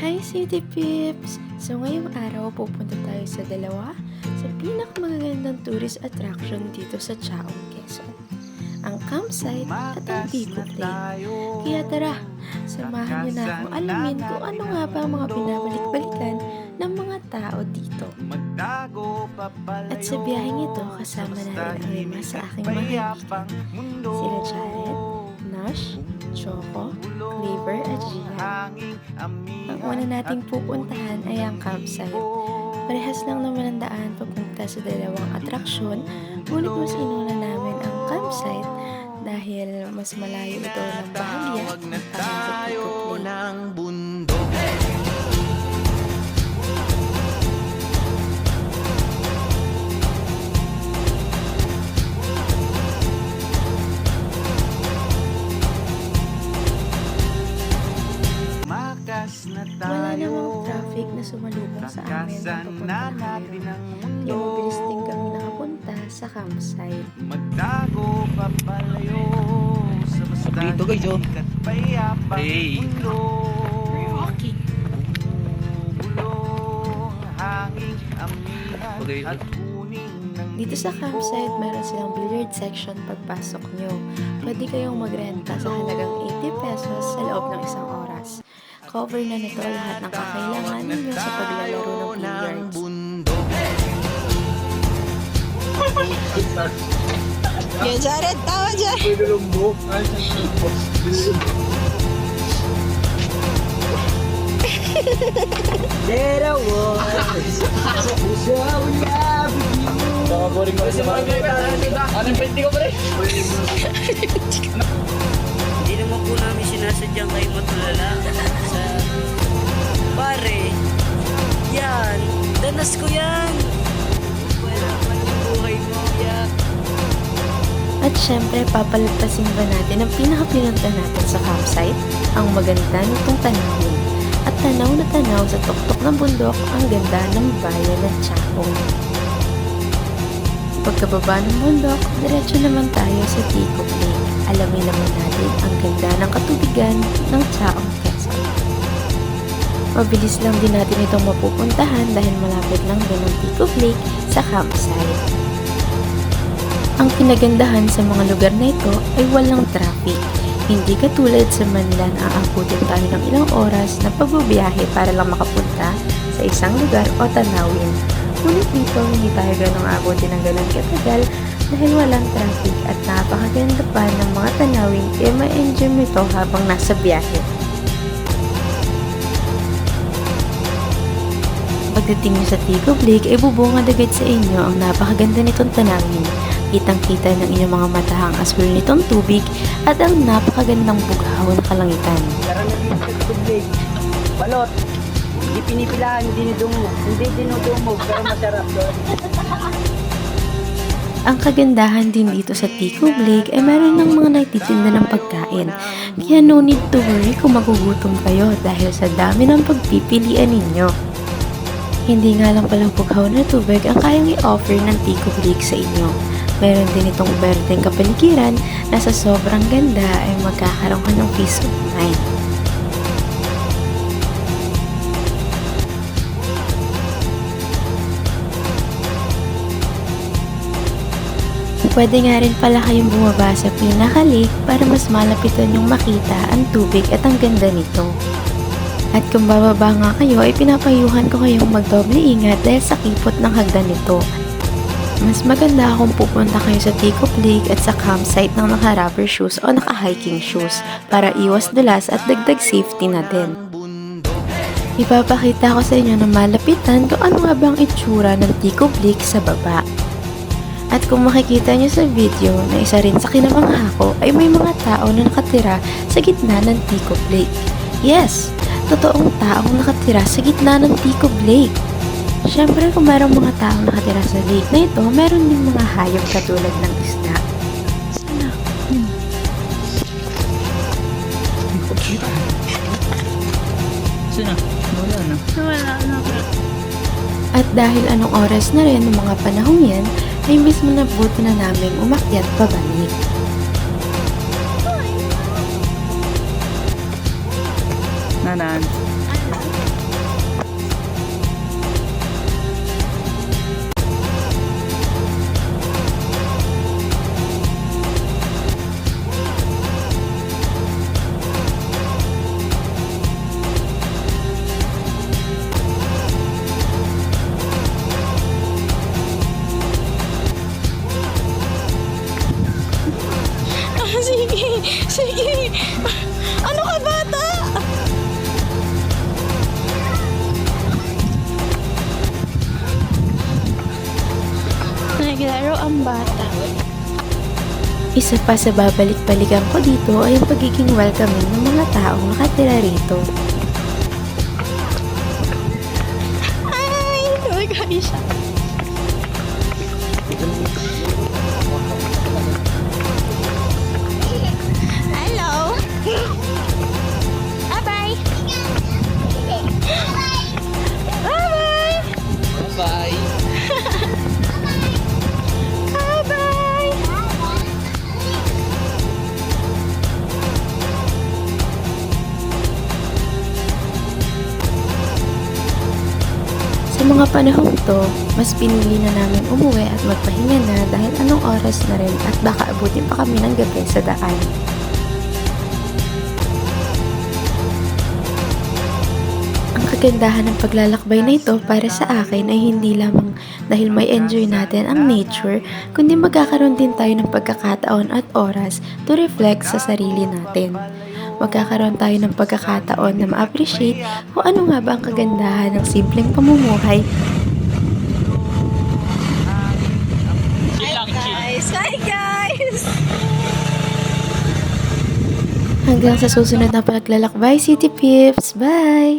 Hi City Pips! So ngayong araw pupunta tayo sa dalawa sa pinakamagagandang tourist attraction dito sa Chaong, Quezon. Ang campsite at ang Pico Plane. Kaya tara, samahan niyo na akong alamin kung ano nga ba ang mga binabalik-balikan ng mga tao dito. At sa biyaheng ito, kasama natin ang lima sa aking mga kaibigan. Sila Jared, Nash, Choco, Cleaver at Gian. Ang una nating pupuntahan ay ang campsite. Parehas lang naman ang daan papunta sa dalawang atraksyon, ngunit mas inuna namin ang campsite dahil mas malayo ito ng bahagya para sa Pico Plane. Wala namang traffic na sumalubong sa amin na papunta namin. Kaya mabilis din kami nakapunta sa campsite. Dito guys, oh. Hey. Okay. Okay. Dito sa campsite, meron silang billiard section pagpasok nyo. Pwede kayong magrenta sa halagang 80 pesos sa loob ng isang oras. Cover na nito lahat ng kakailangan ninyo sa paglalaro ng billiards. Yan, Jared, tawa dyan. There I was. Boring mo sa mga. Anong pwede ko pre? Hindi naman po namin sinasadyang kayo matulala sa pare. Yan, danas ko yan. Wala pa yung buhay mo, yan. At syempre, papalagpasin ba natin ang pinakapinunta natin sa campsite? Ang maganda nitong tanawin. At tanaw na tanaw sa tuktok ng bundok ang ganda ng bayan ng Chaong. Pagkababa ng bundok, diretso naman tayo sa Pico Plane. Alamin naman natin ang ganda ng katubigan ng Chaong, Quezon. Mabilis lang din natin itong mapupuntahan dahil malapit lang din ang Pico Plane sa campsite. Ang kinagandahan sa mga lugar na ito ay walang traffic. Hindi katulad sa Manila na aabutin tayo ng ilang oras na pagbabiyahe para lang makapunta sa isang lugar o tanawin. Ngunit dito, hindi tayo ganong aabutin ng ganun katagal dahil walang traffic at napakaganda pa ng mga tanawin kaya ma-enjoy mo ito habang nasa biyahe. Pagdating nyo sa Pico Plane ay bubungad agad sa inyo ang napakaganda nitong tanawin. Kitang-kita ng inyong mga mata ang asul nitong tubig at ang napakagandang bughaw na kalangitan. Tara na dito sa tubig. Balot. Hindi pinipilahan, hindi dinudumog, pero masarap doon. Ang kagandahan din dito sa Pico Plane ay meron ng mga nagtitinda ng pagkain. Kaya no need to worry kung magugutom kayo dahil sa dami ng pagpipilian ninyo. Hindi nga lang palang bughaw na tubig ang kayang i-offer ng Pico Plane sa inyo. Meron din itong berteng kapaligiran na sa sobrang ganda ay magkakaroon ka ng peace of mind. Pwede nga rin pala kayong bumaba sa pinaka-lake para mas malapitan yung makita ang tubig at ang ganda nito. At kung bababa nga kayo ay pinapayuhan ko kayong magdoble ingat dahil sa kipot ng hagdan nito. Mas maganda kung pupunta kayo sa Pico Plane at sa campsite ng naka-rubber shoes o naka-hiking shoes para iwas dulas at dagdag safety na din. Ipapakita ko sa inyo na malapitan kung ano nga bang itsura ng Pico Plane sa baba. At kung makikita nyo sa video na isa rin sa kinamangha ko ay may mga tao na nakatira sa gitna ng Pico Plane. Yes! Totoong taong nakatira sa gitna ng Pico Plane. Siyempre, kung mayroong mga taong nakatira sa lake na ito, meron din mga hayop katulad ng isda. Sana. Sino? Wala na. Wala na. At dahil anong oras na rin ng mga panahong yan, ay mismo nabuti na naming umakyat pabalik. Nanan. ang bata. Isa pa sa babalik-balikan ko dito ay ang pagiging welcoming ng mga taong nakatira rito. Ay! Tumagay siya. Hello! Bye-bye! Bye-bye! Bye. Bye-bye! Sa mga panahong to, mas pinili na namin umuwi at magpahinga na dahil anong oras na rin at baka abutin pa kami ng gabi sa daan. Ang kagandahan ng paglalakbay na ito para sa akin ay hindi lamang dahil may enjoy natin ang nature, kundi magkakaroon din tayo ng pagkakataon at oras to reflect sa sarili natin. Magkakaroon tayo ng pagkakataon na ma-appreciate kung ano nga ba ang kagandahan ng simpleng pamumuhay. Hi guys! Hanggang sa susunod na paglalakbay, City Pips! Bye!